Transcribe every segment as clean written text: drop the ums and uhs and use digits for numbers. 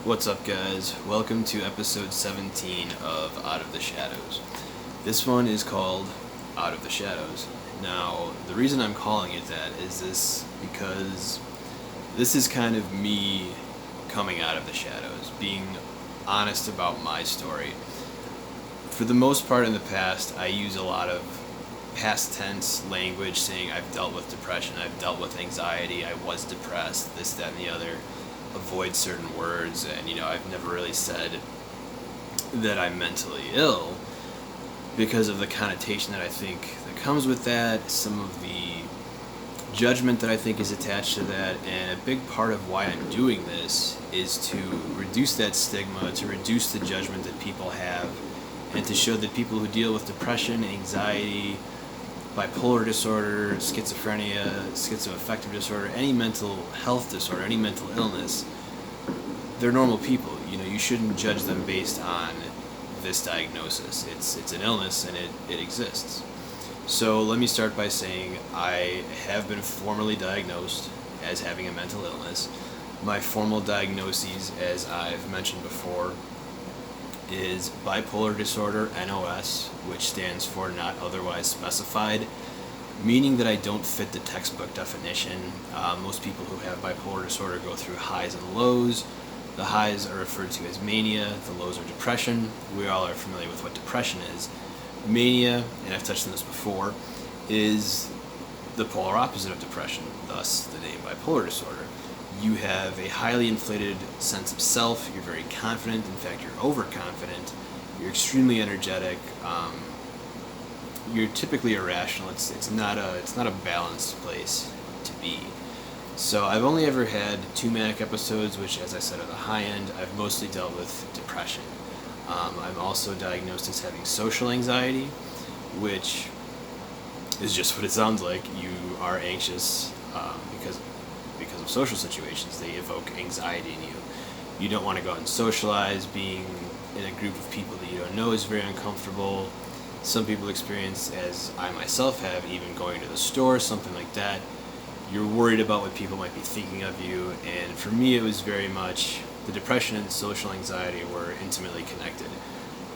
What's up, guys? Welcome to episode 17 of Out of the Shadows. This one is called Out of the Shadows. Now, the reason I'm calling it that is because this is kind of me coming out of the shadows, being honest about my story. For the most part in the past, I use a lot of past tense language saying I've dealt with depression, I've dealt with anxiety, I was depressed, this, that, and the other. Avoid certain words, and I've never really said that I'm mentally ill because of the connotation that I think that comes with that, some of the judgment that I think is attached to that, and a big part of why I'm doing this is to reduce that stigma, to reduce the judgment that people have, and to show that people who deal with depression, anxiety, bipolar disorder, schizophrenia, schizoaffective disorder, any mental health disorder, any mental illness, they're normal people. You shouldn't judge them based on this diagnosis. It's an illness and it exists. So let me start by saying I have been formally diagnosed as having a mental illness. My formal diagnoses, as I've mentioned before, is bipolar disorder, NOS, which stands for not otherwise specified, meaning that I don't fit the textbook definition. Most people who have bipolar disorder go through highs and lows. The highs are referred to as mania, the lows are depression. We all are familiar with what depression is. Mania, and I've touched on this before, is the polar opposite of depression, thus the name bipolar disorder. You have a highly inflated sense of self, you're very confident, in fact you're overconfident, you're extremely energetic, you're typically irrational. It's not a balanced place to be. So I've only ever had 2 manic episodes, which, as I said, are the high end. I've mostly dealt with depression. I'm also diagnosed as having social anxiety, which is just what it sounds like. You are anxious because of social situations. They evoke anxiety in you. You don't want to go out and socialize. Being in a group of people that you don't know is very uncomfortable. Some people experience, as I myself have, even going to the store, something like that. You're worried about what people might be thinking of you, and for me it was very much the depression and social anxiety were intimately connected.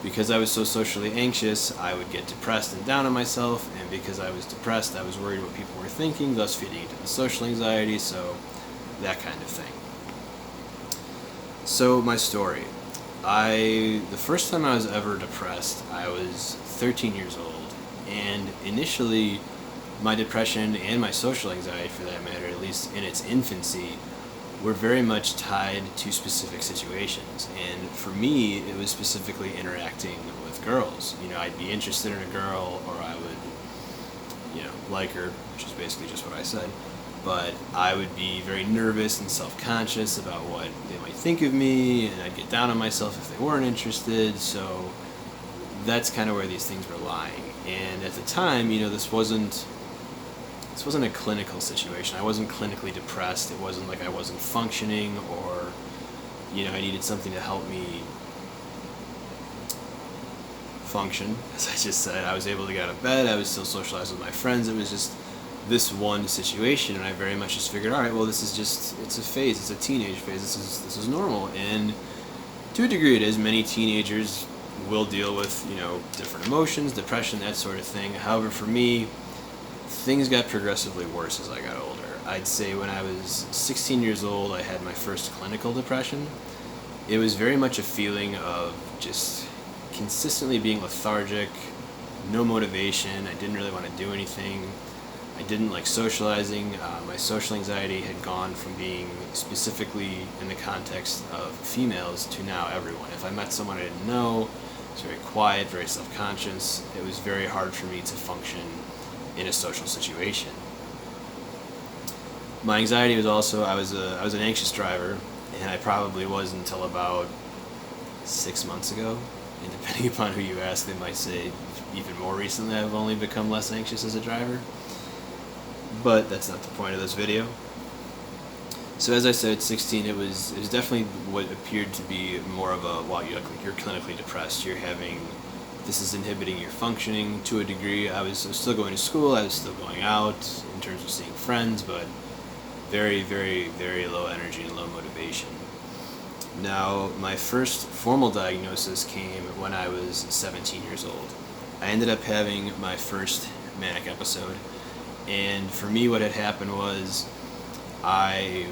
Because I was so socially anxious, I would get depressed and down on myself, and because I was depressed, I was worried what people were thinking, thus feeding into the social anxiety, so that kind of thing. So my story. The first time I was ever depressed, I was 13 years old, and initially my depression and my social anxiety, for that matter, at least in its infancy, were very much tied to specific situations. And for me, it was specifically interacting with girls. I'd be interested in a girl, or I would, like her, which is basically just what I said. But I would be very nervous and self-conscious about what they might think of me, and I'd get down on myself if they weren't interested. So that's kind of where these things were lying. And at the time, this wasn't a clinical situation. I wasn't clinically depressed. It wasn't like I wasn't functioning, or I needed something to help me function. As I just said, I was able to get out of bed. I was still socializing with my friends. It was just this one situation, and I very much just figured, all right, well, it's a phase. It's a teenage phase. This is normal. And to a degree it is. Many teenagers will deal with, different emotions, depression, that sort of thing. However, for me, things got progressively worse as I got older. I'd say when I was 16 years old, I had my first clinical depression. It was very much a feeling of just consistently being lethargic, no motivation. I didn't really want to do anything. I didn't like socializing. My social anxiety had gone from being specifically in the context of females to now everyone. If I met someone I didn't know, I was very quiet, very self-conscious. It was very hard for me to function in a social situation. My anxiety was also, I was an anxious driver, and I probably was until about 6 months ago. And depending upon who you ask, they might say even more recently I've only become less anxious as a driver. But that's not the point of this video. So as I said, 16, it was definitely what appeared to be more of a, wow, you're clinically depressed. This is inhibiting your functioning to a degree. I was still going to school. I was still going out in terms of seeing friends, but very, very, very low energy and low motivation. Now, my first formal diagnosis came when I was 17 years old. I ended up having my first manic episode, and for me, what had happened was I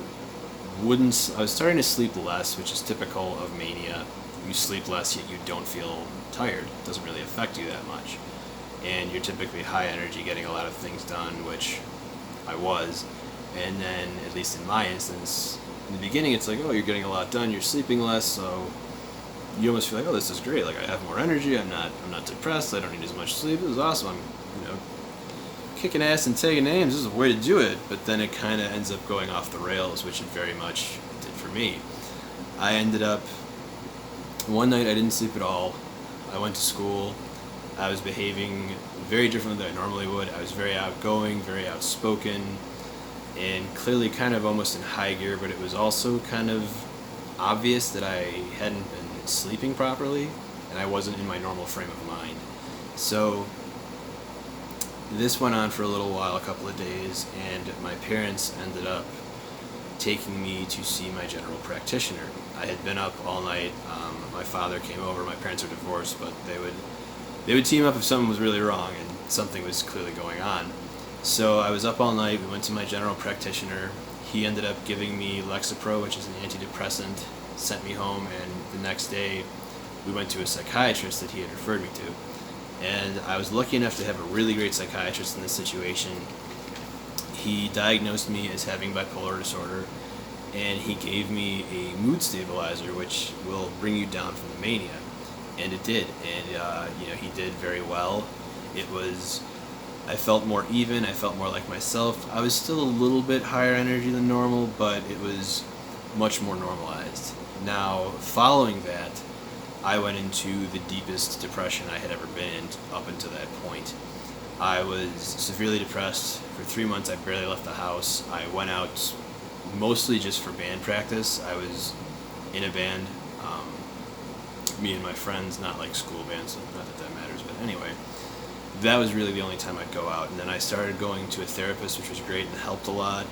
I was starting to sleep less, which is typical of mania. You sleep less, yet you don't feel tired. It doesn't really affect you that much. And you're typically high energy, getting a lot of things done, which I was. And then, at least in my instance, in the beginning, it's like, oh, you're getting a lot done, you're sleeping less, so you almost feel like, oh, this is great. Like, I have more energy. I'm not depressed. I don't need as much sleep. It was awesome. I'm, kicking ass and taking names. This is a way to do it. But then it kind of ends up going off the rails, which it very much did for me. I ended up one night I didn't sleep at all. I went to school. I was behaving very differently than I normally would. I was very outgoing, very outspoken, and clearly kind of almost in high gear, but it was also kind of obvious that I hadn't been sleeping properly and I wasn't in my normal frame of mind. So this went on for a little while, a couple of days, and my parents ended up taking me to see my general practitioner. I had been up all night. My father came over. My parents are divorced, but they would team up if something was really wrong and something was clearly going on. So I was up all night. We went to my general practitioner. He ended up giving me Lexapro, which is an antidepressant, sent me home, and the next day we went to a psychiatrist that he had referred me to. And I was lucky enough to have a really great psychiatrist in this situation. He diagnosed me as having bipolar disorder, and he gave me a mood stabilizer, which will bring you down from the mania. And it did, and he did very well. I felt more even, I felt more like myself. I was still a little bit higher energy than normal, but it was much more normalized. Now, following that, I went into the deepest depression I had ever been in up until that point. I was severely depressed. For 3 months, I barely left the house. I went out mostly just for band practice. I was in a band, me and my friends, not like school bands, not that that matters, but anyway. That was really the only time I'd go out. And then I started going to a therapist, which was great and helped a lot.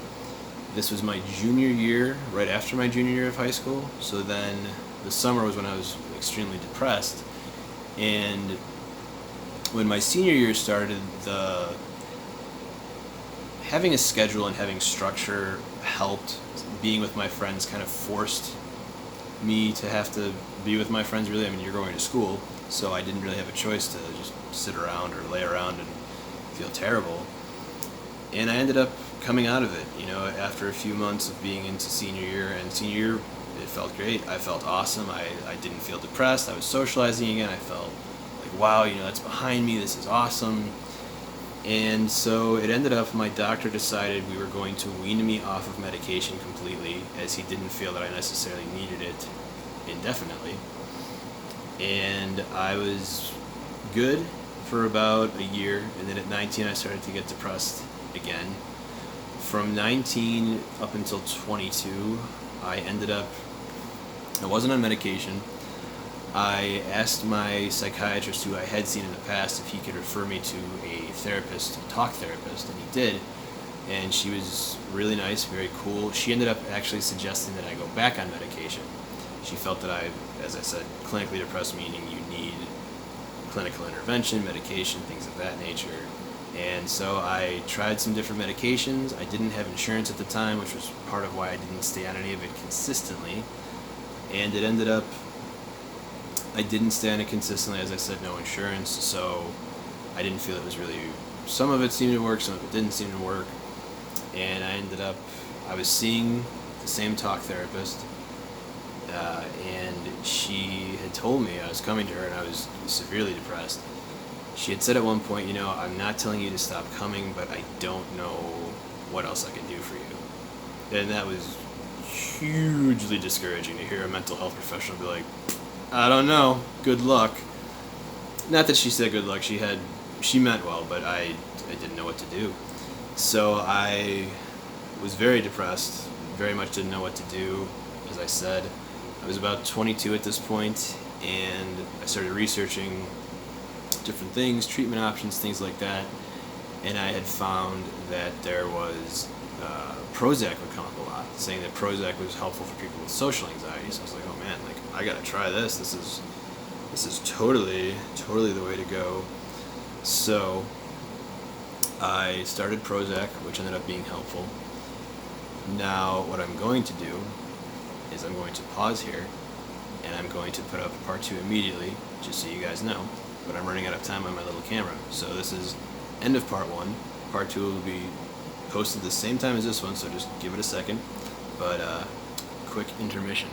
This was my junior year, right after my junior year of high school. So then the summer was when I was extremely depressed. And when my senior year started, having a schedule and having structure helped. Being with my friends kind of forced me to have to be with my friends, really. I mean, you're going to school, so I didn't really have a choice to just sit around or lay around and feel terrible. And I ended up coming out of it, after a few months of being into senior year. And senior year, it felt great. I felt awesome. I didn't feel depressed. I was socializing again. I felt like, wow, that's behind me. This is awesome. And so it ended up, my doctor decided we were going to wean me off of medication completely, as he didn't feel that I necessarily needed it indefinitely. And I was good for about a year, and then at 19 I started to get depressed again. From 19 up until 22, I wasn't on medication. I asked my psychiatrist, who I had seen in the past, if he could refer me to a therapist, a talk therapist, and he did. And she was really nice, very cool. She ended up actually suggesting that I go back on medication. She felt that as I said, clinically depressed, meaning you need clinical intervention, medication, things of that nature. And so I tried some different medications. I didn't have insurance at the time, which was part of why I didn't stay on any of it consistently. And it ended up, I didn't stay on it consistently, as I said, no insurance, so I didn't feel it was really, some of it seemed to work, some of it didn't seem to work. And I was seeing the same talk therapist, and she had told me, I was coming to her and I was severely depressed. She had said at one point, I'm not telling you to stop coming, but I don't know what else I can do for you. And that was hugely discouraging to hear a mental health professional be like, I don't know, good luck. Not that she said good luck, she meant well, but I didn't know what to do. So I was very depressed, very much didn't know what to do. As I said, I was about 22 at this point, and I started researching different things, treatment options, things like that, and I had found that there was Prozac would come up a lot, saying that Prozac was helpful for people with social anxiety. So I was like, oh man, like I gotta try this. This is totally the way to go. So I started Prozac, which ended up being helpful. Now what I'm going to do is I'm going to pause here, and I'm going to put up part 2 immediately, just so you guys know. But I'm running out of time on my little camera. So this is end of part 1. Part 2 will be posted the same time as this one, so just give it a second. But quick intermission.